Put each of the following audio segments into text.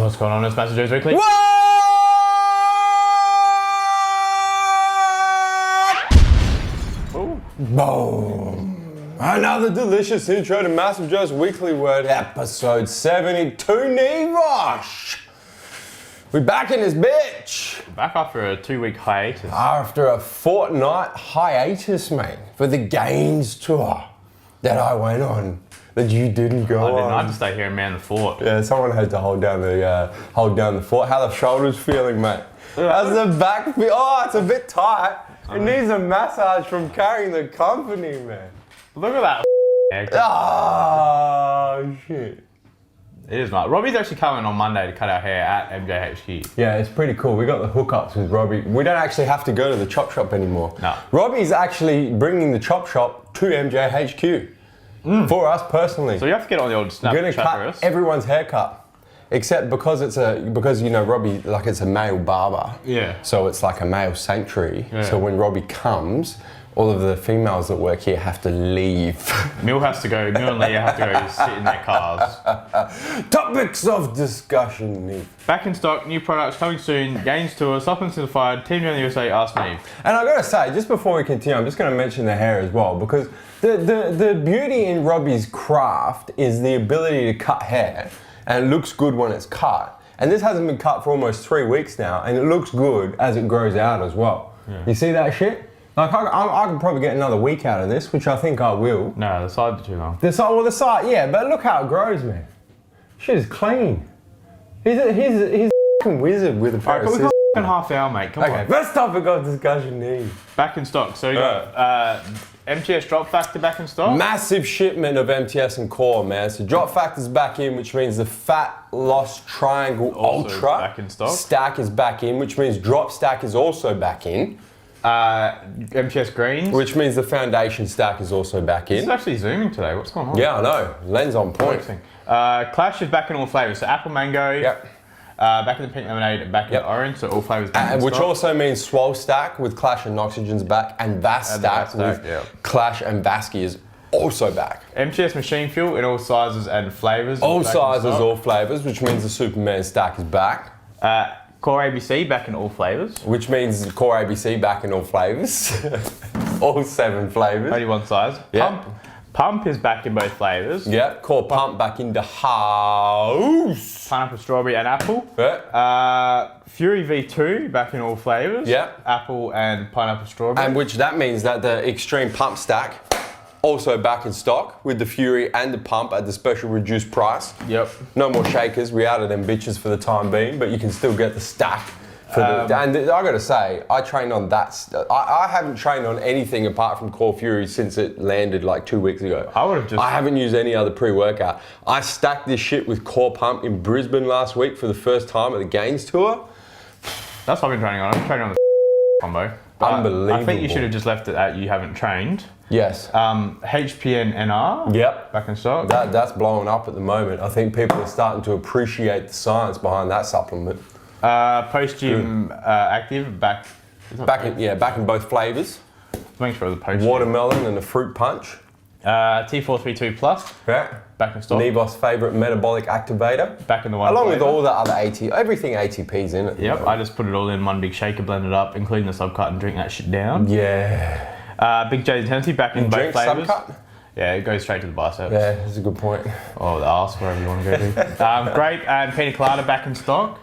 What's going on? It's MassiveJoes Weekly. What? Ooh. Boom. Another delicious intro to MassiveJoes Weekly WORD, episode 72, Neve. We're back in this bitch. Back after a 2-week hiatus. After a fortnight hiatus, mate, for the Gainz tour that I went on, that you didn't go on. I had to stay here and man the fort. Yeah, someone had to hold down the fort. How the shoulders feeling, mate? How's the back feel? Oh, it's a bit tight. It needs a massage from carrying the company, man. Look at that haircut. Oh, shit. It is not. Robbie's actually coming on Monday to cut our hair at MJHQ. Yeah, it's pretty cool. We got the hookups with Robbie. We don't actually have to go to the chop shop anymore. No. Robbie's actually bringing the chop shop to MJHQ for us personally. So you have to get on the old snap We're gonna chat for cut us. everyone's haircut, except because you know Robbie, like, it's a male barber. Yeah. So it's like a male sanctuary. Yeah. So when Robbie comes, all of the females that work here have to leave. Mill and Leah have to go sit in their cars. Topics of discussion, Neve. Back in stock, new products coming soon. Gainz tour, Simplified, Team USA, AskNeve. And I gotta say, just before we continue, I'm just gonna mention the hair as well, because the beauty in Robbie's craft is the ability to cut hair, and it looks good when it's cut. And this hasn't been cut for almost 3 weeks now, and it looks good as it grows out as well. Yeah. You see that shit? Like, I can probably get another week out of this, which I think I will. No, the sides are too long. The side, yeah, but look how it grows, man. Shit is clean. He's a fucking wizard with a pair of Alright, scissors. we've got half hour, mate. Come Okay, on. first topic of discussion, Neve. Back in stock. So you got MTS drop factor back in stock. Massive shipment of MTS and core, man. So drop factor's back in, which means the fat loss triangle Also ultra back in stock. stack is back in, which means drop stack is also back in. MTS greens. Which means the foundation stack is also back It's in. actually zooming today. What's going on? Yeah, I know. Lens on point. Clash is back in all flavors. So apple mango. Yep. Back in the pink lemonade. Back in the orange. So all flavors back in Which stock. also means Swole stack with Clash and Oxygen's back, and Vas stack with Clash and Vasky is also back. MTS machine fuel in all sizes and flavors. All sizes, all flavors, which means the Superman stack is back. Core ABC back in all flavors. Which means Core ABC back in all flavors. All 7 flavors. Only one size. Yep. Pump is back in both flavors. Yep, Core Pump back in the house. Pineapple, strawberry, and apple. Yep. Fury V2 back in all flavors. Yep. Apple and pineapple, strawberry. And which that means that the Extreme Pump stack also back in stock with the Fury and the Pump at the special reduced price. Yep. No more shakers, we out of them bitches for the time being, but you can still get the stack. And I gotta say, I trained on that. I haven't trained on anything apart from Core Fury since it landed like 2 weeks ago. I haven't used any other pre-workout. I stacked this shit with Core Pump in Brisbane last week for the first time at the Gainz tour. That's what I've been training on. I've been training on the combo. Unbelievable. I think you should have just left it at you haven't trained. Yes. HPN NR. Yep. Back in stock. That's blowing up at the moment. I think people are starting to appreciate the science behind that supplement. Post-gym active back. Back in both flavors. Make sure the post. Watermelon and the fruit punch. T432 Plus. Yeah. Back in stock. Neve's favorite metabolic activator. Back in the one. Along with all the other everything ATP's in it. Yep. I just put it all in one big shaker, blend it up, including the subcut, and drink that shit down. Yeah. Big J's Intensity back in both flavors. Subcut? Yeah, it goes straight to the biceps. Yeah, that's a good point. Or the arse, wherever you want to go to. Grape and pina colada back in stock.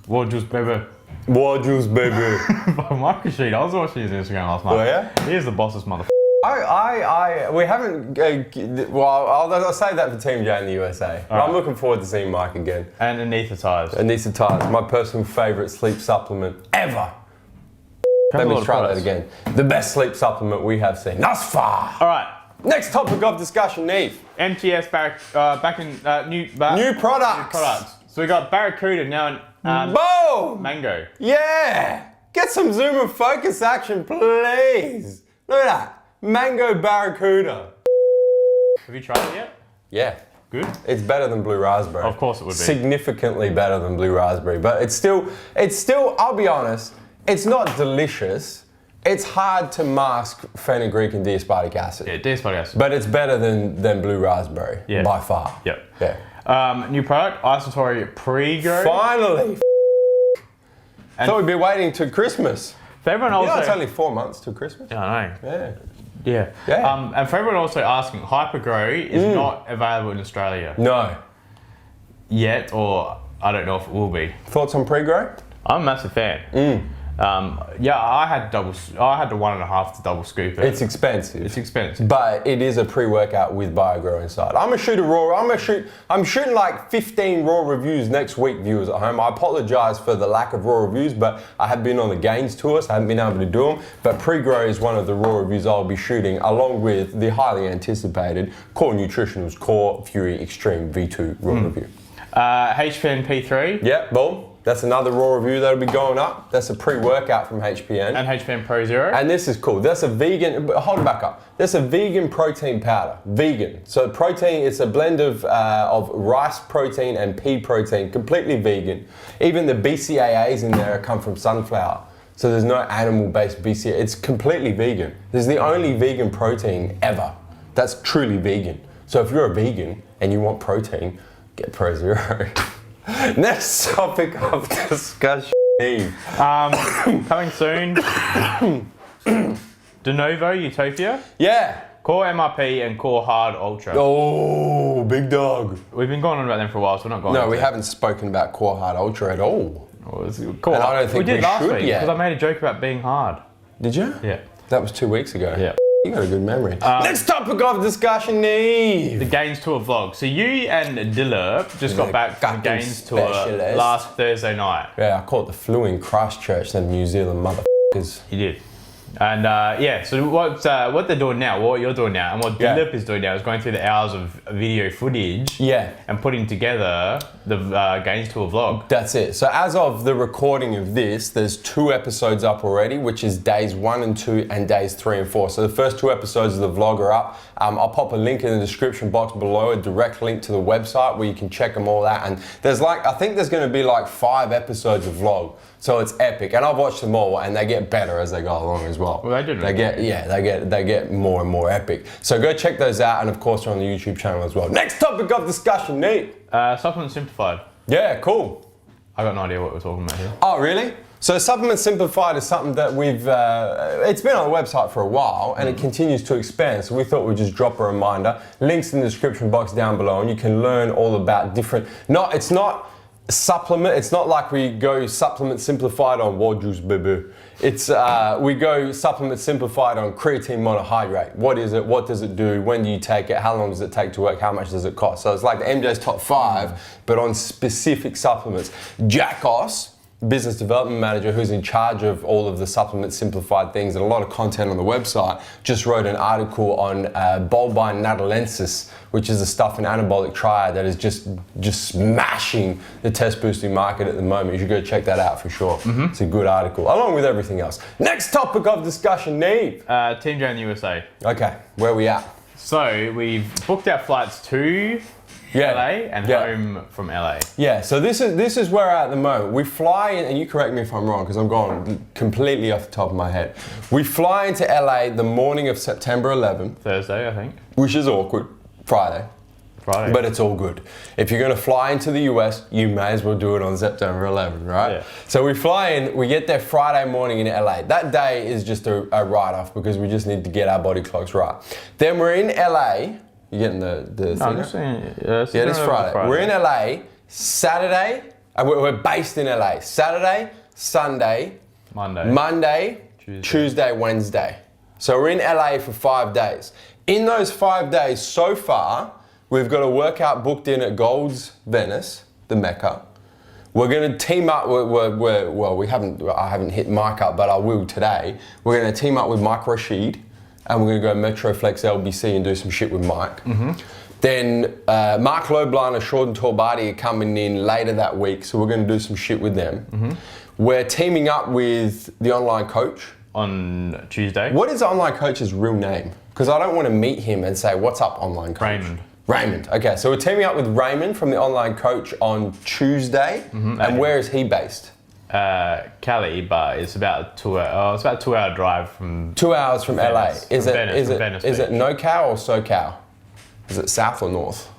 WORD Juice Baby. WORD Juice Baby. Michael Sheet, I was watching his Instagram last night. Oh yeah? He is the bossest motherfucker. We haven't, I'll say that for Team J in the USA. I'm looking forward to seeing Mike again. And anaesthetized. Anaesthetized, my personal favourite sleep supplement ever. Let me try that again. The best sleep supplement we have seen thus far. All right. Next topic of discussion, Neve. MTS back in new products. So we got Barracuda now in Boom! mango. Yeah! Get some zoom and focus action, please. Look at that. Mango Barracuda. Have you tried it yet? Yeah. Good? It's better than blue raspberry. Of course it would be. Significantly better than blue raspberry, but it's still, I'll be honest, it's not delicious. It's hard to mask fenugreek and D-aspartic acid. Yeah, D-aspartic acid. But it's better than blue raspberry, by far. Yep. Yeah. New product, isolatory pre-grow. Finally. Thought we'd be waiting till Christmas. For everyone also, it's only 4 months till Christmas. Yeah, I know. Yeah. Yeah. And for everyone also asking, Hypergrow is not available in Australia No. yet, or I don't know if it will be. Thoughts on pre-grow? I'm a massive fan. I had the 1.5 to double scoop it. It's expensive. It's expensive. But it is a pre-workout with BioGrow inside. I'm shooting like 15 raw reviews next week, viewers at home. I apologize for the lack of raw reviews, but I have been on the Gainz tour, so I haven't been able to do them. But pre-grow is one of the raw reviews I'll be shooting, along with the highly anticipated Core Nutritionals Core Fury Extreme V2 raw review. HPN P3. Yep, boom. That's another raw review that'll be going up. That's a pre-workout from HPN. And HPN Pro Zero. And this is cool. That's a vegan, hold it back up. That's a vegan protein powder, vegan. So protein, it's a blend of rice protein and pea protein, completely vegan. Even the BCAAs in there come from sunflower. So there's no animal-based BCAA. It's completely vegan. This is the only vegan protein ever that's truly vegan. So if you're a vegan and you want protein, get Pro Zero. Next topic of discussion. Coming soon. De Novo Utopia. Yeah. Core MRP and Core Hard Ultra. Oh, big dog. We've been going on about them for a while, so we're not going No, into we it. haven't spoken about Core Hard Ultra at all. Cool. And I don't think we did we last should week yet. because I made a joke about being hard. Did you? Yeah. That was 2 weeks ago. Yeah. You got a good memory. Next topic of discussion, Neve. The Gainz Tour vlog. So you and Dillerp just got back from the fucking Gainz Tour specialist. last Thursday night. Yeah, I caught the flu in Christchurch, them New Zealand motherfuckers. You did. And so what they're doing now, what you're doing now, and what Dillerp is doing now is going through the hours of video footage and putting together the Gainz Tour vlog. That's it. So as of the recording of this, there's 2 episodes up already, which is days 1 and 2 and days 3 and 4. So the first 2 episodes of the vlog are up. I'll pop a link in the description box below, a direct link to the website where you can check them all out. And there's I think there's going to be like 5 episodes of vlog. So it's epic, and I've watched them all, and they get better as they go along as well. Well, they do. They get more and more epic. So go check those out, and of course they're on the YouTube channel as well. Next topic of discussion, Neve. Supplement Simplified. Yeah, cool. I got no idea what we're talking about here. Oh, really? So Supplement Simplified is something that it's been on the website for a while, and it continues to expand. So we thought we'd just drop a reminder. Links in the description box down below, and you can learn all about different. It's not supplement. It's not like we go Supplement Simplified on Word Juice Baby. It's we go Supplement Simplified on creatine monohydrate. What is it? What does it do? When do you take it? How long does it take to work? How much does it cost? So it's like the MJ's top 5, but on specific supplements. Jackos, business development manager who's in charge of all of the Supplement Simplified things and a lot of content on the website, just wrote an article on bulbine natalensis, which is a stuff in anabolic triad that is just smashing the test boosting market at the moment. You should go check that out for sure. It's a good article, along with everything else. Next topic of discussion, Neve. Team J in the USA. Okay, where are we at? So we've booked our flights to LA and home from LA. Yeah, so this is where we're at the moment. We fly in, and you correct me if I'm wrong, because I'm going completely off the top of my head. We fly into LA the morning of September 11th. Thursday, I think. Which is awkward. Friday. But it's all good. If you're going to fly into the US, you may as well do it on September 11th, right? Yeah. So we fly in, we get there Friday morning in LA. That day is just a write-off because we just need to get our body clocks right. Then we're in LA. You getting the thing? I'm just saying, yeah, this Friday. We're in LA Saturday. We're based in LA. Saturday, Sunday, Monday, Tuesday, Wednesday. So we're in LA for 5 days. In those 5 days so far, we've got a workout booked in at Gold's Venice, the Mecca. We're going to team up. I haven't hit Mike up, but I will today. We're going to team up with Mike Rashid. And we're going to go Metroflex LBC and do some shit with Mike. Then Mark Loblan and Shorten Torbati are coming in later that week, so we're going to do some shit with them. We're teaming up with the online coach. On Tuesday. What is the online coach's real name? Because I don't want to meet him and say, what's up, online coach? Raymond. Okay, so we're teaming up with Raymond from the online coach on Tuesday. And where is he based? Cali, but it's about 2 hours. It's about a 2-hour drive from. 2 hours from LA. Is it Venice NoCal or SoCal? Is it south or north?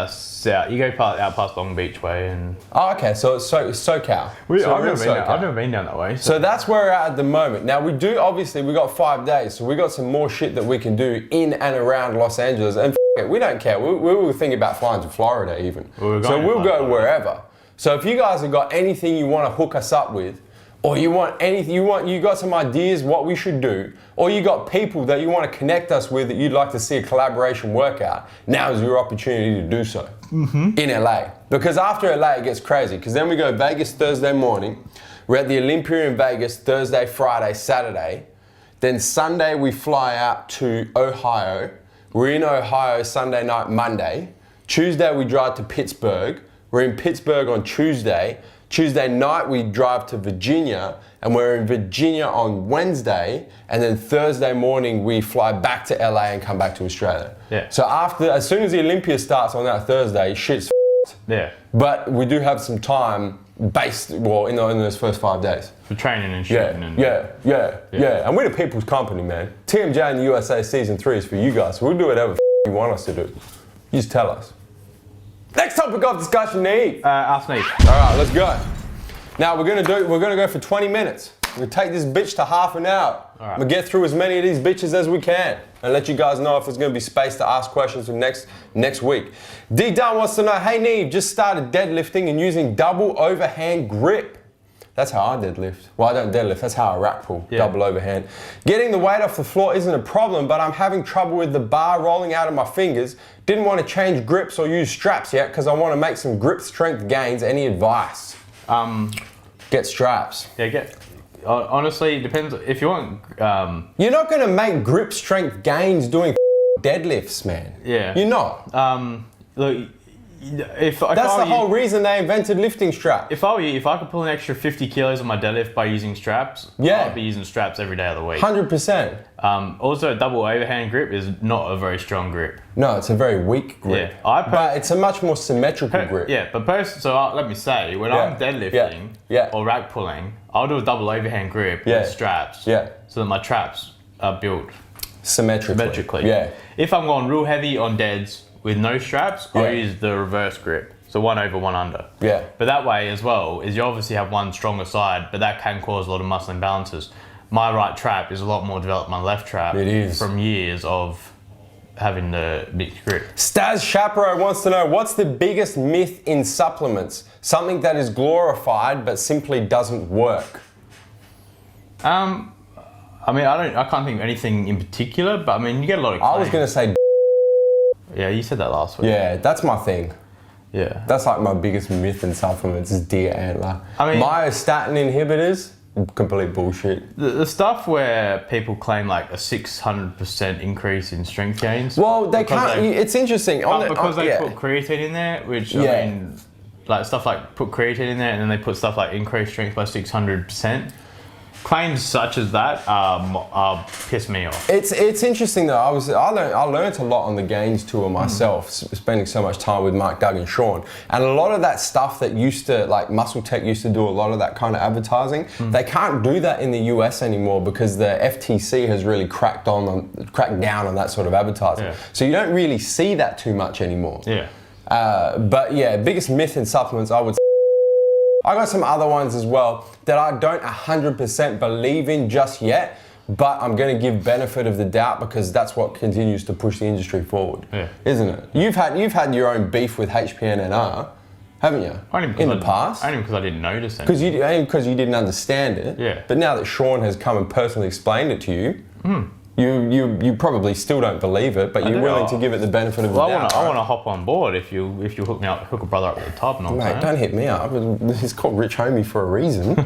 South. You go out past Long Beach way and... Oh, okay, so it's SoCal. I've never been down that way. So that's where we're at the moment. Now we got 5 days, so we got some more shit that we can do in and around Los Angeles. And it, we don't care. We were thinking about flying to Florida even. We'll go wherever. So if you guys have got anything you want to hook us up with, or you got some ideas what we should do, or you got people that you want to connect us with that you'd like to see a collaboration work out, now is your opportunity to do so in LA. Because after LA it gets crazy, because then we go Vegas Thursday morning, we're at the Olympia in Vegas Thursday, Friday, Saturday, then Sunday we fly out to Ohio, we're in Ohio Sunday night, Monday, Tuesday we drive to Pittsburgh, we're in Pittsburgh on Tuesday night we drive to Virginia, and we're in Virginia on Wednesday, and then Thursday morning we fly back to LA and come back to Australia. Yeah. So as soon as the Olympia starts on that Thursday, shit's f***ed. Yeah. But we do have some time in those first 5 days. For training and shooting. Yeah. And we're the people's company, man. TMJ in the USA Season 3 is for you guys, so we'll do whatever you want us to do. You just tell us. Next topic of discussion, Neve. AskNeve. All right, let's go. Now we're gonna go for 20 minutes. We're gonna take this bitch to half an hour. All right. We'll get through as many of these bitches as we can and let you guys know if there's gonna be space to ask questions for next week. D Dunn wants to know, hey Neve, just started deadlifting and using double overhand grip. That's how I deadlift. Well, I don't deadlift, that's how I rack pull, double overhand. Getting the weight off the floor isn't a problem, but I'm having trouble with the bar rolling out of my fingers. Didn't want to change grips or use straps yet because I want to make some grip strength gains. Any advice? Get straps. Yeah, honestly, it depends. If you want... You're not going to make grip strength gains doing deadlifts, man. Yeah. You're not. Look... That's the whole reason they invented lifting straps. If I could pull an extra 50 kilos on my deadlift by using straps, I'd be using straps every day of the week. 100%. Also, a double overhand grip is not a very strong grip. No, it's a very weak grip. Yeah. But it's a much more symmetrical grip. Yeah, but let me say, when I'm deadlifting or rack pulling, I'll do a double overhand grip with straps so that my traps are built symmetrically. Yeah. If I'm going real heavy on deads, with no straps, I use the reverse grip. So 1 over, 1 under. Yeah. But that way as well, is you obviously have one stronger side, but that can cause a lot of muscle imbalances. My right trap is a lot more developed than my left trap. It is. From years of having the mixed grip. Staz Shapiro wants to know, what's the biggest myth in supplements? Something that is glorified but simply doesn't work. I mean, I can't think of anything in particular, but I mean, you get a lot of claims. I was going to say yeah, you said that last week. Yeah, that's my thing. Yeah. That's like my biggest myth in supplements is deer antler. I mean, myostatin inhibitors, complete bullshit. The stuff where people claim like a 600% increase in strength gains. Well, they can't. It's interesting. Because they put creatine in there, which I mean, like stuff like put creatine in there and then they put stuff like increased strength by 600%. Claims such as that piss me off. It's interesting though. I learned a lot on the Gainz tour myself, spending so much time with Mark, Doug, and Sean. And a lot of that stuff that used to, like Muscle Tech used to do a lot of that kind of advertising. They can't do that in the US anymore because the FTC has really cracked down on that sort of advertising. Yeah. So you don't really see that too much anymore. Yeah. But yeah, biggest myth in supplements, I would say. I got some other ones as well that I don't 100% believe in just yet, but I'm going to give benefit of the doubt because that's what continues to push the industry forward, isn't it? You've had your own beef with HPNNR, haven't you? In the past. Only because I didn't notice it. Because you didn't understand it. Yeah. But now that Sean has come and personally explained it to you, you probably still don't believe it, but you're willing to give it the benefit of the doubt. I want to hop on board if you hook a brother up with a tub and all that. Mate, don't hit me up. He's called Rich Homie for a reason.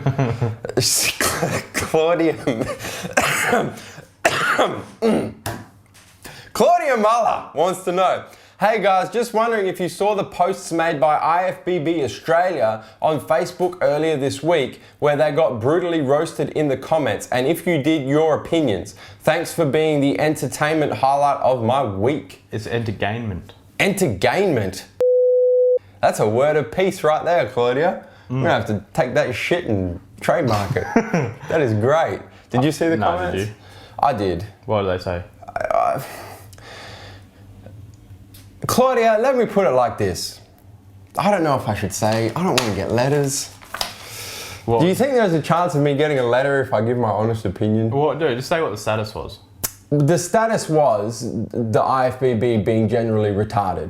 Claudia Muller wants to know, hey guys, just wondering if you saw the posts made by IFBB Australia on Facebook earlier this week where they got brutally roasted in the comments, and if you did, your opinions. Thanks for being the entertainment highlight of my week. It's entertainment. Entertainment? That's a word of peace right there, Claudia. I'm gonna have to take that shit and trademark it. That is great. Did you see the comments? Did you? I did. What did they say? Claudia, let me put it like this. I don't know if I should say, I don't want to get letters. What? Do you think there's a chance of me getting a letter if I give my honest opinion? What, dude, just say what the status was. The status was the IFBB being generally retarded.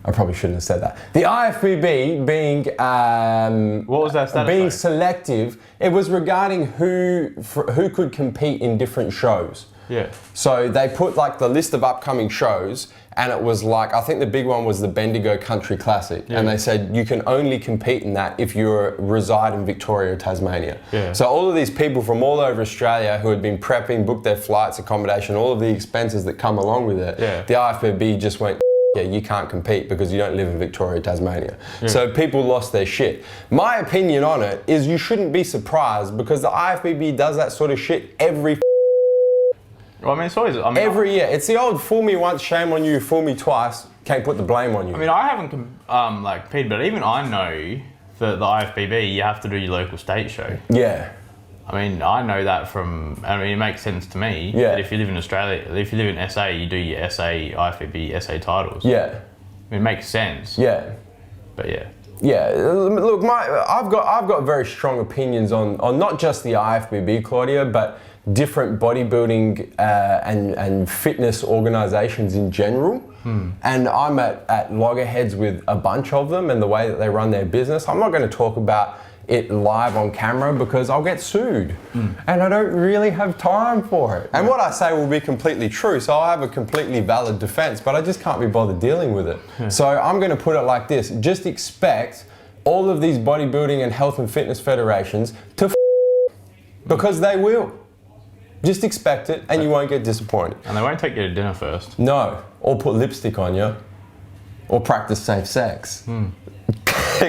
I probably shouldn't have said that. The IFBB being what was that status being like? Selective. It was regarding who could compete in different shows. Yeah. So they put like the list of upcoming shows, and it was like, I think the big one was the Bendigo Country Classic, and they said you can only compete in that if you reside in Victoria or Tasmania. Yeah. So all of these people from all over Australia who had been prepping, booked their flights, accommodation, all of the expenses that come along with it, the IFBB just went, yeah, you can't compete because you don't live in Victoria, Tasmania. Yeah. So people lost their shit. My opinion on it is you shouldn't be surprised because the IFBB does that sort of shit every well, I mean, it's always... every year. It's the old fool me once, shame on you, fool me twice, can't put the blame on you. I mean, I haven't competed, but even I know that the IFBB, you have to do your local state show. Yeah. I mean, I know that from... I mean, it makes sense to me that if you live in Australia, if you live in SA, you do your SA, IFBB, SA titles. Yeah. I mean, it makes sense. Yeah. But yeah. Yeah, look, I've got very strong opinions on not just the IFBB, Claudia, but different bodybuilding and fitness organisations in general. And I'm at loggerheads with a bunch of them and the way that they run their business. I'm not going to talk about it live on camera because I'll get sued and I don't really have time for it. And what I say will be completely true, so I'll have a completely valid defense, but I just can't be bothered dealing with it. So I'm going to put it like this. Just expect all of these bodybuilding and health and fitness federations to because they will. Just expect it and you won't get disappointed. And they won't take you to dinner first. No, or put lipstick on you, or practice safe sex.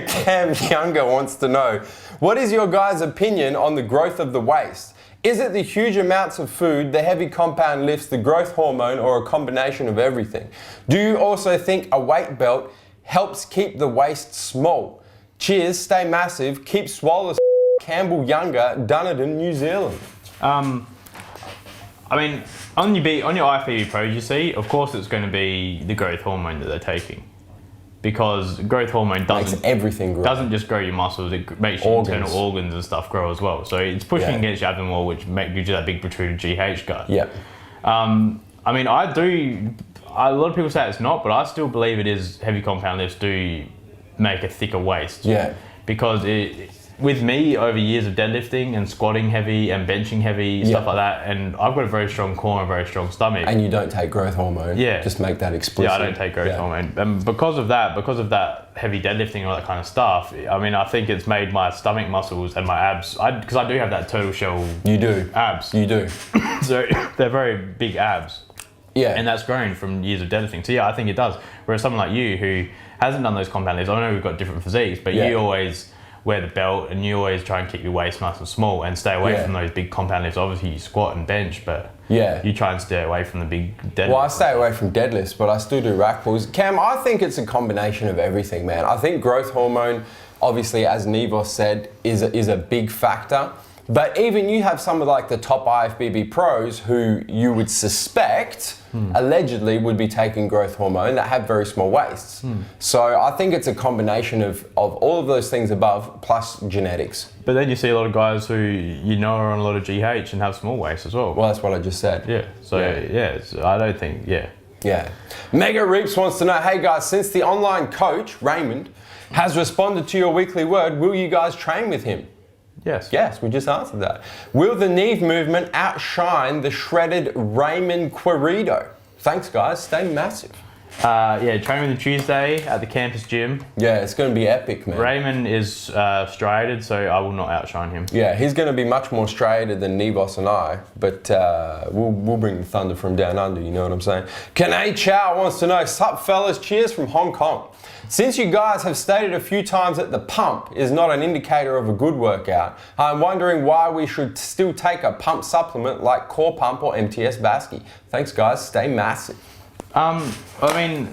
Cam Younger wants to know, what is your guys' opinion on the growth of the waist? Is it the huge amounts of food, the heavy compound lifts, the growth hormone, or a combination of everything? Do you also think a weight belt helps keep the waist small? Cheers, stay massive, keep swole as Campbell Younger, Dunedin, New Zealand. I mean, on your IFBB Pros, you see, of course it's going to be the growth hormone that they're taking. Because growth hormone doesn't just grow your muscles, it makes your internal organs and stuff grow as well. So it's pushing against your abdomen wall, which gives you that big protruded GH gut. Yeah. I mean, a lot of people say it's not, but I still believe it is. Heavy compound lifts do make a thicker waist. Yeah. Because with me, over years of deadlifting and squatting heavy and benching heavy, stuff like that, and I've got a very strong core and a very strong stomach. And you don't take growth hormone. Yeah. Just make that explicit. Yeah, I don't take growth hormone. And because of that heavy deadlifting and all that kind of stuff, I mean, I think it's made my stomach muscles and my abs, because I do have that turtle shell abs. You do. So they're very big abs. Yeah. And that's grown from years of deadlifting. So yeah, I think it does. Whereas someone like you who hasn't done those compound lifts, I know we've got different physiques, but you always wear the belt and you always try and keep your waist nice and small and stay away from those big compound lifts. Obviously you squat and bench, but you try and stay away from the big deadlifts. Well, I stay away from deadlifts, but I still do rack pulls. Cam, I think it's a combination of everything, man. I think growth hormone, obviously, as Neve said, is a big factor. But even you have some of like the top IFBB pros who you would suspect allegedly would be taking growth hormone that have very small waists. So I think it's a combination of all of those things above plus genetics. But then you see a lot of guys who are on a lot of GH and have small waists as well. Well, that's what I just said. Yeah. So I don't think, Yeah. Mega Reaps wants to know, hey guys, since the online coach, Raymond, has responded to your weekly word, will you guys train with him? Yes. Yes, we just answered that. Will the Neve movement outshine the shredded Raymond Querido? Thanks, guys. Stay massive. Train with him Tuesday at the campus gym. Yeah, it's going to be epic, man. Raymond is striated, so I will not outshine him. Yeah, he's going to be much more striated than Nevos and I, but we'll bring the thunder from down under, you know what I'm saying? Kanay Chow wants to know, sup fellas, cheers from Hong Kong. Since you guys have stated a few times that the pump is not an indicator of a good workout, I'm wondering why we should still take a pump supplement like Core Pump or MTS Basky. Thanks, guys. Stay massive. I mean,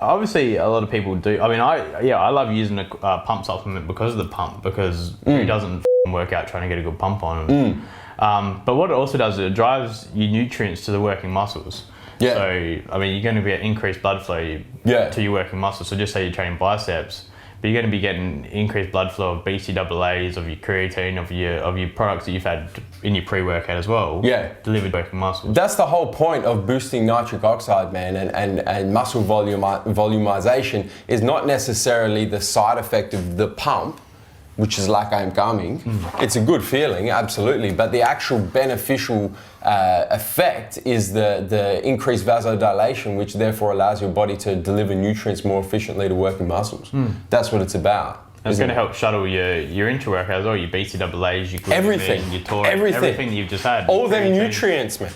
obviously a lot of people do. I mean, I love using a pump supplement because of the pump, because who doesn't work out trying to get a good pump on? But what it also does is it drives your nutrients to the working muscles. Yeah. So, I mean, you're going to get increased blood flow to your working muscles. So just say you're training biceps, but you're going to be getting increased blood flow of BCAAs, of your creatine, of your products that you've had in your pre-workout as well. Yeah. Delivered working muscles. That's the whole point of boosting nitric oxide, man, and muscle volumization is not necessarily the side effect of the pump, which is like I'm coming. It's a good feeling, absolutely, but the actual beneficial effect is the increased vasodilation, which therefore allows your body to deliver nutrients more efficiently to working muscles. That's what it's about. It's going to help shuttle your intra-workout as well, your BCAAs, your gluten, your taurine, everything you've just had. All them nutrients, man.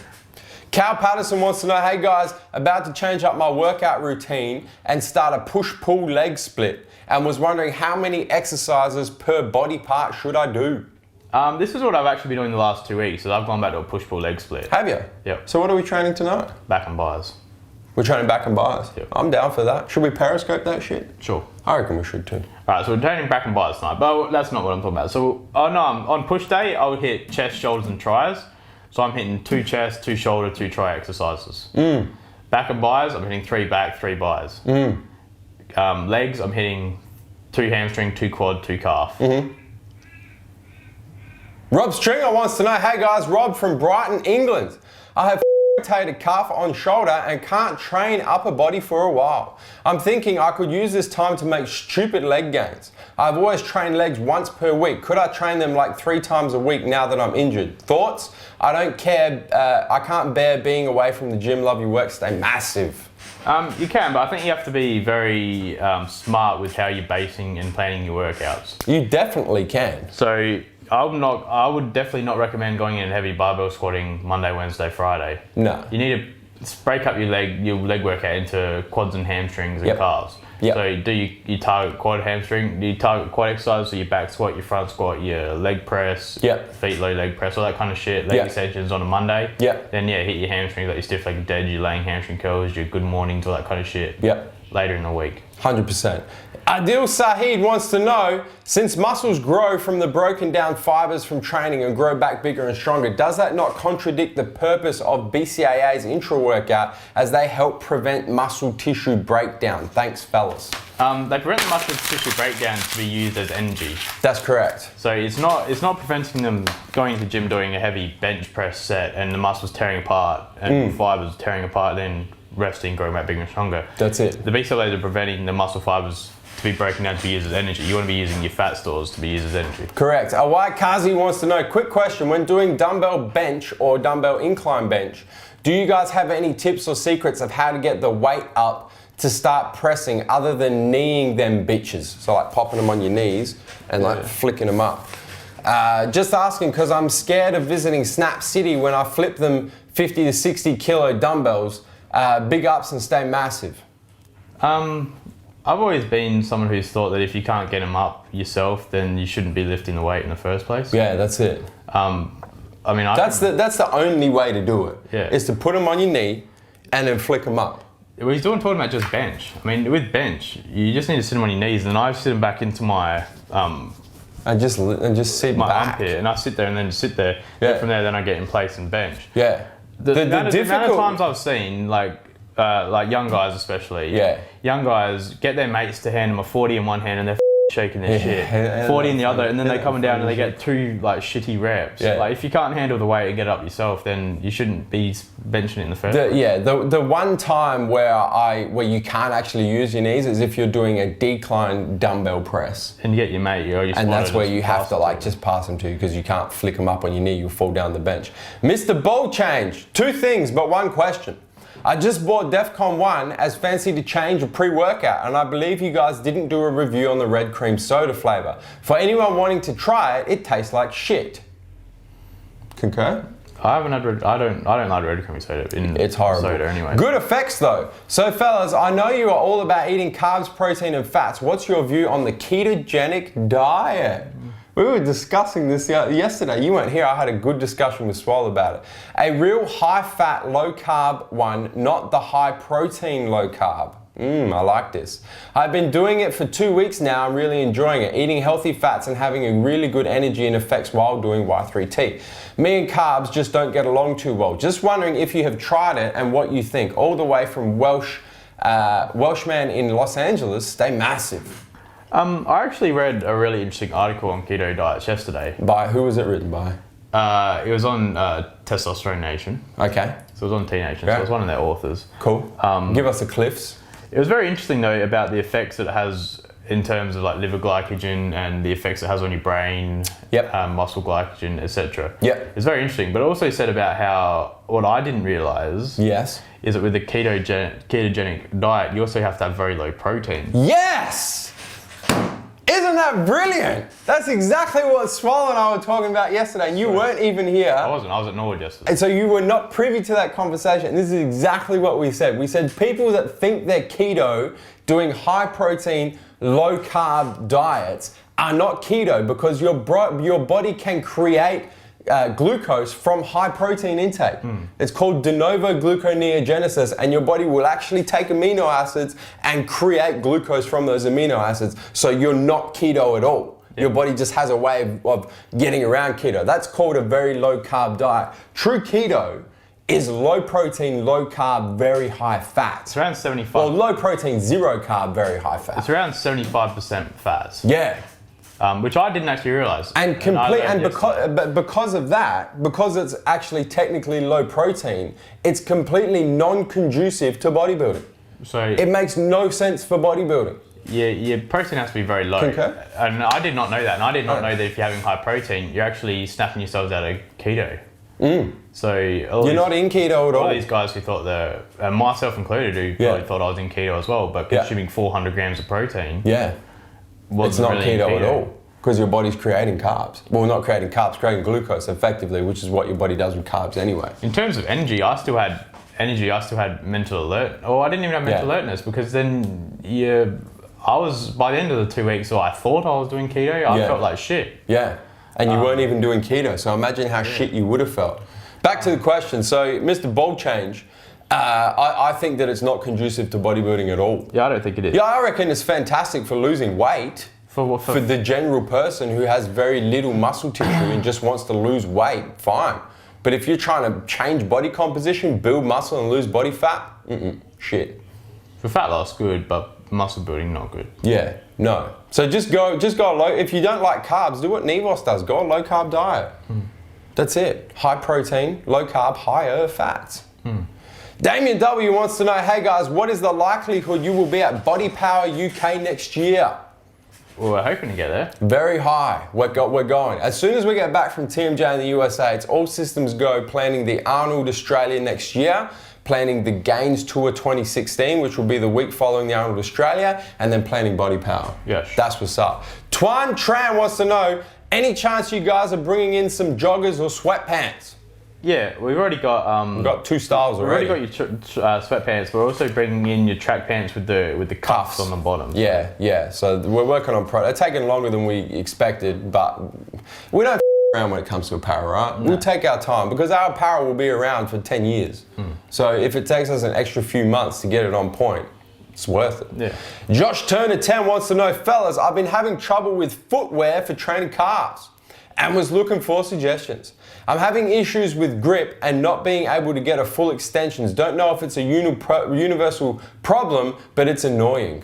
Cal Patterson wants to know, hey guys, about to change up my workout routine and start a push-pull leg split, and was wondering how many exercises per body part should I do? This is what I've actually been doing the last 2 weeks, so I've gone back to a push-pull leg split. Have you? Yep. So what are we training tonight? Back and bars. We're training back and bars? Yep. I'm down for that. Should we periscope that shit? Sure. I reckon we should too. Alright, so we're training back and bars tonight, but that's not what I'm talking about. So, on push day, I would hit chest, shoulders and tries. So I'm hitting 2 chest, 2 shoulder, 2 try exercises. Back and buys, I'm hitting 3 back, 3 buys. Legs, I'm hitting 2 hamstring, 2 quad, 2 calf. Rob Stringer wants to know, hey guys, Rob from Brighton, England. I have rotated calf on shoulder and can't train upper body for a while. I'm thinking I could use this time to make stupid leg gains. I've always trained legs once per week. Could I train them like 3 times a week now that I'm injured? Thoughts? I don't care. I can't bear being away from the gym. Love your work. Stay massive. You can, but I think you have to be very smart with how you're basing and planning your workouts. You definitely can. So I would definitely not recommend going in heavy barbell squatting Monday, Wednesday, Friday. No. You need to break up your leg workout into quads and hamstrings and calves. Yep. So do you target quad hamstring? Do you target quad exercise? So your back squat, your front squat, your leg press, feet low leg press, all that kind of shit. Leg extensions on a Monday. Then hit your hamstrings, like your stiff leg dead, your laying hamstring curls, your good mornings, all that kind of shit. Later in the week. 100%. Adil Sahid wants to know, since muscles grow from the broken down fibers from training and grow back bigger and stronger, does that not contradict the purpose of BCAAs intra-workout as they help prevent muscle tissue breakdown? Thanks, fellas. They prevent the muscle tissue breakdown to be used as energy. That's correct. So it's not preventing them going to the gym doing a heavy bench press set and the muscles tearing apart and fibers tearing apart, then resting, growing back bigger and stronger. That's it. The BCAAs are preventing the muscle fibers to be broken down to be used as energy. You want to be using your fat stores to be used as energy. Correct. Awai Kazi wants to know, quick question, when doing dumbbell bench or dumbbell incline bench, do you guys have any tips or secrets of how to get the weight up to start pressing other than kneeing them bitches? So like popping them on your knees and like flicking them up. Just asking because I'm scared of visiting Snap City when I flip them 50 to 60 kilo dumbbells. Big ups and stay massive. I've always been someone who's thought that if you can't get them up yourself, then you shouldn't be lifting the weight in the first place. Yeah, that's it. I mean, that's the only way to do it. Yeah. Is to put them on your knee and then flick them up. Well, he's talking about just bench. I mean, with bench, you just need to sit them on your knees, and I sit them back into my and just sit my back. armpit, and I sit there and then sit there. Yeah. From there, then I get in place and bench. Yeah. The amount of times I've seen like young guys especially, young guys get their mates to hand them a 40 in one hand and they're shaking their shit, 40 in the other, and then they're coming down and they get 2 like shitty reps. Like if you can't handle the weight and get it up yourself, then you shouldn't be benching it in the first place. The one time where you can't actually use your knees is if you're doing a decline dumbbell press. And you get your mate, and that's where you have to like just pass them to, because you can't flick them up on your knee, you'll fall down the bench. Mr. Ball Change, 2 things but 1 question. I just bought DEFCON 1 as fancy to change a pre-workout, and I believe you guys didn't do a review on the red cream soda flavor. For anyone wanting to try it, it tastes like shit. Concur? I don't like red cream soda it's horrible. Soda anyway. Good effects though. So fellas, I know you are all about eating carbs, protein and fats. What's your view on the ketogenic diet? We were discussing this yesterday. You weren't here. I had a good discussion with Swole about it. A real high-fat, low-carb one, not the high-protein, low-carb. I like this. I've been doing it for 2 weeks now. I'm really enjoying it. Eating healthy fats and having a really good energy and effects while doing Y3T. Me and carbs just don't get along too well. Just wondering if you have tried it and what you think. All the way from Welshman in Los Angeles, stay massive. I actually read a really interesting article on keto diets yesterday. By who was it written by? It was on Testosterone Nation. Okay. So it was on T Nation. So it was one of their authors. Cool. Give us the cliffs. It was very interesting though about the effects that it has in terms of like liver glycogen and the effects it has on your brain, muscle glycogen, etc. Yep. It's very interesting. But it also said about how what I didn't realize is that with the ketogenic diet, you also have to have very low protein. Yes! Isn't that brilliant? That's exactly what Swole and I were talking about yesterday, and you weren't even here. I wasn't. I was at Norwood yesterday. And so you were not privy to that conversation. And this is exactly what we said. We said people that think they're keto, doing high protein, low carb diets, are not keto because your body can create glucose from high protein intake. It's called de novo gluconeogenesis, and your body will actually take amino acids and create glucose from those amino acids. So you're not keto at all. Your body just has a way of getting around keto. That's called a very low carb diet. True keto is low protein, low carb, very high fat. It's around 75. Or low protein, zero carb, very high fat. It's around 75% fats. Yeah. Which I didn't actually realize. Because of that, because it's actually technically low protein, it's completely non-conducive to bodybuilding. So it makes no sense for bodybuilding. Yeah, your protein has to be very low. Concur? And I did not know that. And I did not know that if you're having high protein, you're actually snapping yourselves out of keto. So you're not in keto at all. All these guys who thought they're, myself included, who probably thought I was in keto as well, but consuming 400 grams of protein. It's not really keto at all because your body's creating carbs. Well, not creating carbs, creating glucose effectively, which is what your body does with carbs anyway. In terms of energy, I still had mental alert. Or I didn't even have mental alertness because then I was, by the end of the 2 weeks, I thought I was doing keto, I felt like shit. Yeah, and you weren't even doing keto, so imagine how shit you would have felt. Back to the question, so Mr. Ball Change, I think that it's not conducive to bodybuilding at all. Yeah, I don't think it is. Yeah, I reckon it's fantastic for losing weight. For the general person who has very little muscle tissue and just wants to lose weight, fine. But if you're trying to change body composition, build muscle and lose body fat, shit. For fat loss, good, but muscle building, not good. Yeah, no. So just go low. If you don't like carbs, do what Nevos does. Go a low carb diet. That's it. High protein, low carb, higher fats. Damien W wants to know, hey guys, what is the likelihood you will be at Body Power UK next year? Well, we're hoping to get there. Very high. We're going. As soon as we get back from TMJ in the USA, it's all systems go, planning the Arnold Australia next year, planning the Gainz Tour 2016, which will be the week following the Arnold Australia, and then planning Body Power. Yes. That's what's up. Twan Tran wants to know, any chance you guys are bringing in some joggers or sweatpants? Yeah, we've already got... we've got two styles already. We've already got your sweatpants. We're also bringing in your track pants with the cuffs on the bottom. Yeah. So we're working on... They're taking longer than we expected, but we don't around when it comes to apparel, right? No. We'll take our time because our apparel will be around for 10 years. So if it takes us an extra few months to get it on point, it's worth it. Yeah. Josh Turner 10 wants to know, fellas, I've been having trouble with footwear for training calves and was looking for suggestions. I'm having issues with grip and not being able to get a full extensions. Don't know if it's a universal problem, but it's annoying.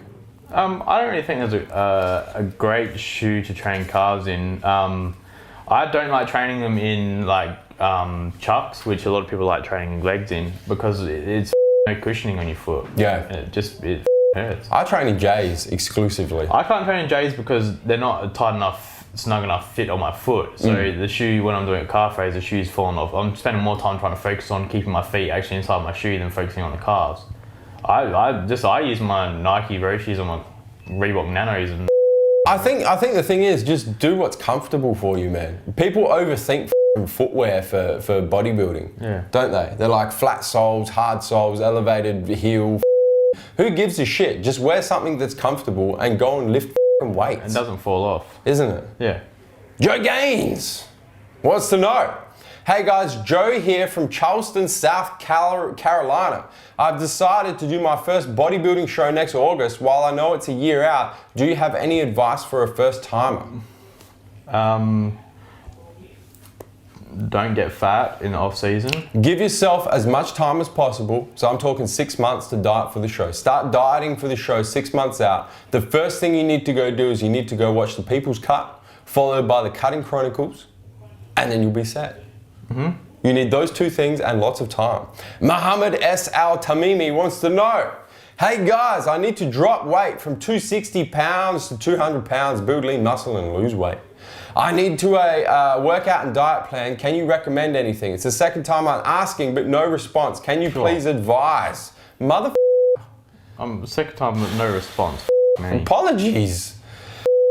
I don't really think there's a great shoe to train calves in. I don't like training them in like chucks, which a lot of people like training legs in because it's no cushioning on your foot. Yeah. And it hurts. I train in J's exclusively. I can't train in J's because they're not tight enough, snug enough fit on my foot. So the shoe, when I'm doing a calf raise, the shoe's falling off. I'm spending more time trying to focus on keeping my feet actually inside my shoe than focusing on the calves. I use my Nike Roshis or my Reebok Nanos and I think the thing is just do what's comfortable for you, man. People overthink footwear for bodybuilding, don't they? They're like flat soles, hard soles, elevated heel. Who gives a shit? Just wear something that's comfortable and go and lift weights. It doesn't fall off. Isn't it? Yeah. Joe Gainz wants to know, Hey guys, Joe here from Charleston, South Carolina. I've decided to do my first bodybuilding show next August. While I know it's a year out, do you have any advice for a first timer? Don't get fat in the off season. Give yourself as much time as possible. So I'm talking 6 months to diet for the show. Start dieting for the show 6 months out. The first thing you need to go do is you need to go watch The People's Cut, followed by The Cutting Chronicles, and then you'll be set. You need those two things and lots of time. Muhammad S. Al-Tamimi wants to know, hey guys, I need to drop weight from 260 pounds to 200 pounds, build lean muscle and lose weight. I need to workout and diet plan. Can you recommend anything? It's the second time I'm asking, but no response. Can you please advise? Second time with no response. Apologies.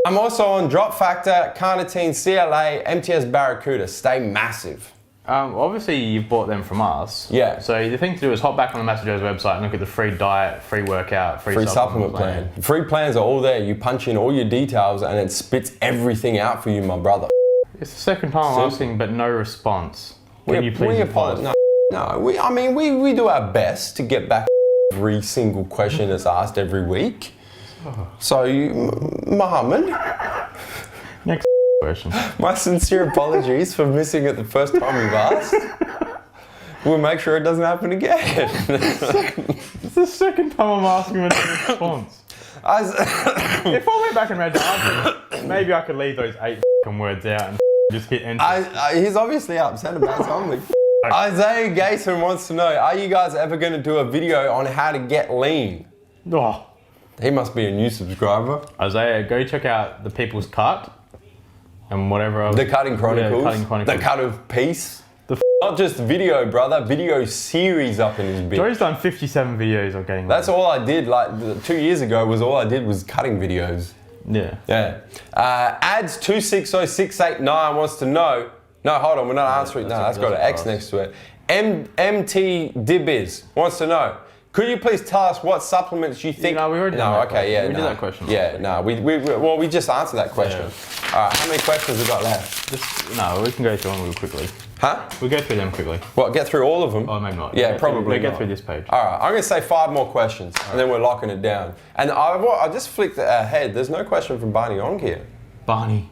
I'm also on Drop Factor, Carnitine, CLA, MTS Barracuda. Stay massive. Obviously you've bought them from us. Yeah. So the thing to do is hop back on the MassiveJoes website and look at the free diet, free workout, free supplement plan. Free plans are all there. You punch in all your details and it spits everything out for you, my brother. It's the second time I'm asking, but no response. Can you please advise? No, we do our best to get back every single question that's asked every week. So, Muhammad. Next question. My sincere apologies for missing it the first time you've asked. We'll make sure it doesn't happen again. It's the second time I'm asking with a response. If I went back and read the answer, maybe I could leave those 8 words out and just hit enter. He's obviously upset about something. Isaiah Gayson wants to know, are you guys ever going to do a video on how to get lean? Oh. He must be a new subscriber. Isaiah, go check out The People's Cut and whatever else. The Cutting Chronicles. Yeah, Cutting Chronicles. The Cut of Peace. Not just video, brother. Video series up in his bit. Joey's done 57 videos of getting. That's all I did. Like 2 years ago, all I did was cutting videos. Yeah. Yeah. Ads 260689 wants to know. No, hold on. We're not answering. No, that's got an X next to it. MT Dibiz wants to know. Could you please tell us what supplements you think? No, we already did that question. Yeah, we did that question. Yeah, no, we just answered that question. Yeah. All right, how many questions have we got left? We can go through them real quickly. Huh? We'll go through them quickly. What, get through all of them? Oh, maybe not. Yeah, probably We'll get through this page. All right, I'm going to say 5 more questions, and then we're locking it down. And I just flicked ahead. There's no question from Barney Ong here. Barney.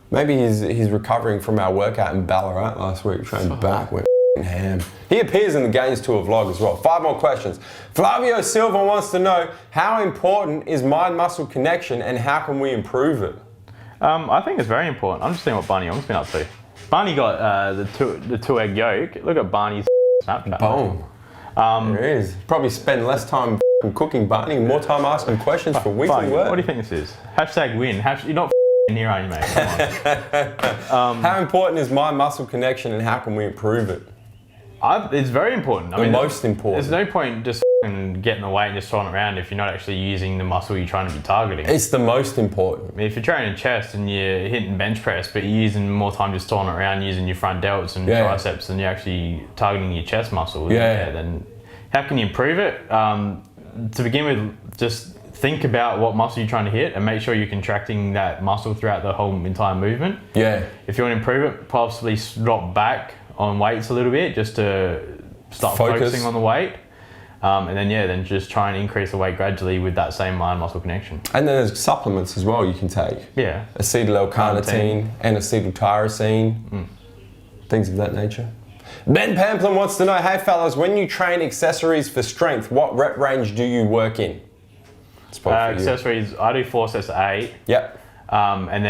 Maybe he's recovering from our workout in Ballarat last week, trained back, went ham. He appears in the Gainz Tour vlog as well. 5 more questions. Flavio Silva wants to know, how important is mind-muscle connection and how can we improve it? I think it's very important. I'm just seeing what Barney Ong's been up to. Barney got the two egg yolk. Look at Barney's Snapchat. Boom. There is. Probably spend less time cooking Barney and more time asking questions for weekly work. What do you think this is? Hashtag win. You're not here, are you, mate? Come on. How important is mind-muscle connection and how can we improve it? It's very important. Most important. There's no point just getting the weight and just throwing it around if you're not actually using the muscle you're trying to be targeting. It's the most important. I mean, if you're training chest and you're hitting bench press, but you're using more time just throwing it around using your front delts and triceps and you're actually targeting your chest muscle, then how can you improve it? To begin with, just think about what muscle you're trying to hit and make sure you're contracting that muscle throughout the whole entire movement. Yeah. If you want to improve it, possibly drop back on weights a little bit just to start focusing on the weight. And then just try and increase the weight gradually with that same mind-muscle connection. And then there's supplements as well you can take. Yeah. Acetyl-L-carnitine, N-acetyltyrosine, things of that nature. Ben Pamplin wants to know, hey fellas, when you train accessories for strength, what rep range do you work in? Accessories, I do 4 sets of 8. Yep. And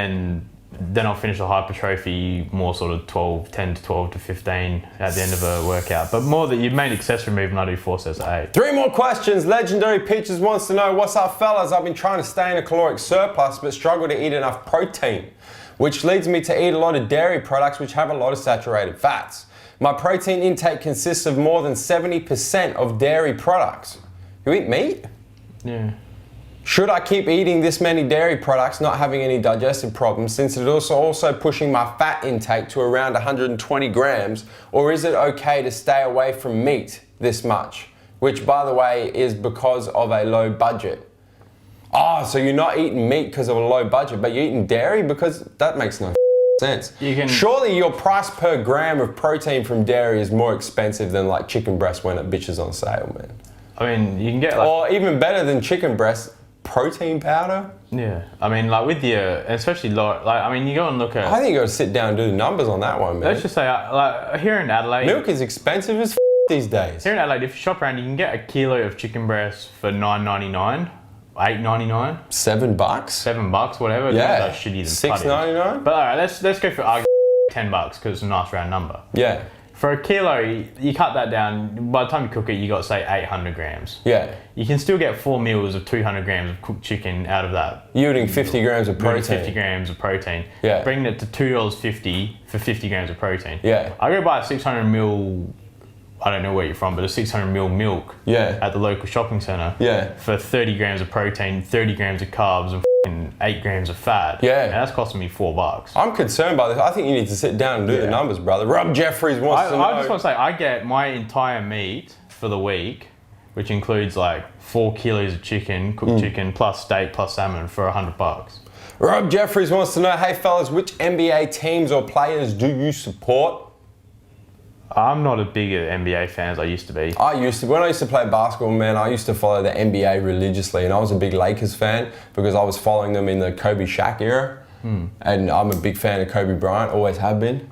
then I'll finish the hypertrophy more sort of 10 to 12 to 15 at the end of a workout. But more that you've made accessory movement, I do 4 sets of 8. 3 more questions. Legendary Pictures wants to know, what's up fellas? I've been trying to stay in a caloric surplus but struggle to eat enough protein, which leads me to eat a lot of dairy products which have a lot of saturated fats. My protein intake consists of more than 70% of dairy products. You eat meat? Yeah. Should I keep eating this many dairy products, not having any digestive problems, since it's also pushing my fat intake to around 120 grams, or is it okay to stay away from meat this much? Which, by the way, is because of a low budget. Oh, so you're not eating meat because of a low budget, but you're eating dairy because that makes no sense. Surely your price per gram of protein from dairy is more expensive than like chicken breast when it bitches on sale, man. I mean, you can get like... Or even better than chicken breast, protein powder. Yeah. I mean, like with your, especially like, I mean, you go and look at... I think you got to sit down and do the numbers on that one, man. Let's just say, like here in Adelaide... Milk is expensive as these days. Here in Adelaide, if you shop around, you can get a kilo of chicken breast for $9.99. $8.99. $7? $7, whatever. Yeah. It's shitty $6.99. But alright, let's go for argument $10 because it's a nice round number. Yeah. For a kilo, you cut that down. By the time you cook it, you got say 800 grams. Yeah. You can still get 4 meals of 200 grams of cooked chicken out of that. Yielding 50 grams of protein. 50 grams of protein. Yeah. Bringing it to $2.50 for 50 grams of protein. Yeah. I go buy a 600 mil. I don't know where you're from, but a 600 mil milk at the local shopping centre for 30 grams of protein, 30 grams of carbs and 8 grams of fat. Yeah. And that's costing me $4. I'm concerned by this. I think you need to sit down and do the numbers, brother. Rob Jeffries wants to know. I just want to say, I get my entire meat for the week, which includes like 4 kilos of chicken, cooked chicken, plus steak, plus salmon for $100. Rob Jeffries wants to know, hey fellas, which NBA teams or players do you support? I'm not as big an NBA fan as I used to be. When I used to play basketball, man, I used to follow the NBA religiously, and I was a big Lakers fan because I was following them in the Kobe Shaq era, and I'm a big fan of Kobe Bryant, always have been.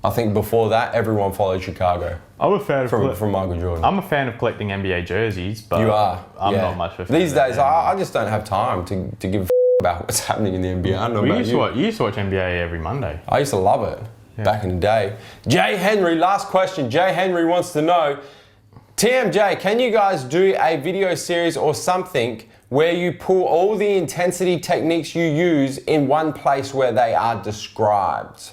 I think before that, everyone followed Chicago. I'm a fan from Michael Jordan. I'm a fan of collecting NBA jerseys, but you are. I'm not much of a fan. These days, I just don't have time to give a about what's happening in the NBA. I don't know about you. You used to watch NBA every Monday. I used to love it. Back in the day. Jay Henry, last question. Jay Henry wants to know, TMJ, can you guys do a video series or something where you pull all the intensity techniques you use in one place where they are described?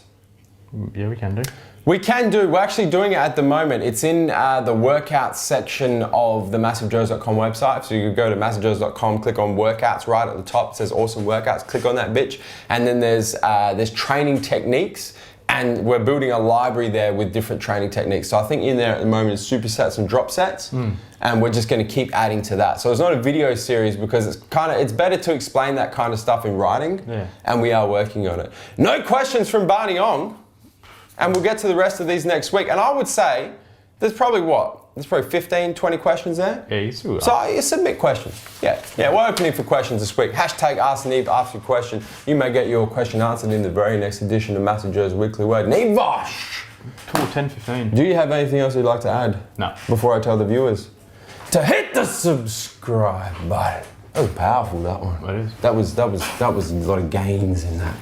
Yeah, we can do. We can do. We're actually doing it at the moment. It's in the workouts section of the MassiveJoes.com website. So you can go to MassiveJoes.com, click on workouts right at the top. It says awesome workouts. Click on that bitch. And then there's training techniques. And we're building a library there with different training techniques. So I think in there at the moment is supersets and drop sets. And we're just going to keep adding to that. So it's not a video series because it's better to explain that kind of stuff in writing. Yeah. And we are working on it. No questions from Barney Ong. And we'll get to the rest of these next week. And I would say there's probably 15, 20 questions there. Yeah, you see. So you submit questions. Yeah, we're opening for questions this week. Hashtag AskNeve, ask your question. You may get your question answered in the very next edition of MassiveJoes Weekly WORD. Neve! 10:15. Do you have anything else you'd like to add? No. Before I tell the viewers to hit the subscribe button. That was powerful, that one. It is. That was a lot of gains in that.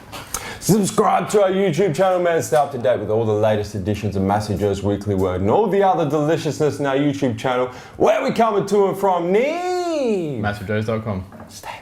Subscribe to our YouTube channel, man. Stay up to date with all the latest editions of MassiveJoes Weekly WORD and all the other deliciousness in our YouTube channel. Where we coming to and from, Neve? MassiveJoes.com. Stay